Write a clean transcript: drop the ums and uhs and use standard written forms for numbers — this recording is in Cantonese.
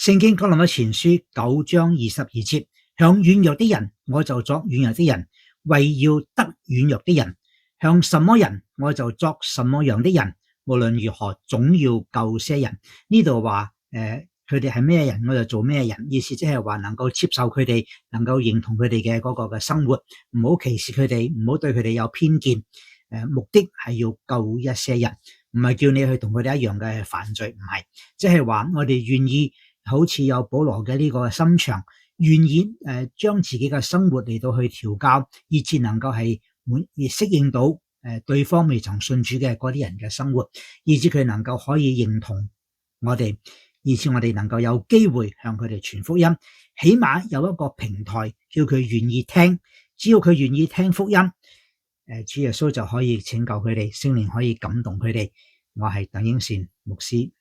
聖經哥林多前書9章22節，向軟弱的人我就作軟弱的人，為要得軟弱的人；向什麼人我就作什麼樣的人。無論如何，總要救些人。呢度話佢哋係咩人，我就做咩人。意思即係話能夠接受佢哋，能夠認同佢哋嘅嗰個嘅生活，唔好歧視佢哋，唔好對佢哋有偏見。目的係要救一些人，唔係叫你去同佢哋一樣嘅犯罪，唔係。即係話我哋願意好似有保羅嘅呢個心腸，願意將自己嘅生活嚟到去調教，以至能夠係適應到對方未曾信主嘅嗰啲人嘅生活，以至佢能夠可以認同我哋，以至我哋能夠有機會向佢哋傳福音，起碼有一個平台叫佢願意聽，只要佢願意聽福音，主耶穌就可以拯救佢哋，聖靈可以感動佢哋。我係鄧英善牧師。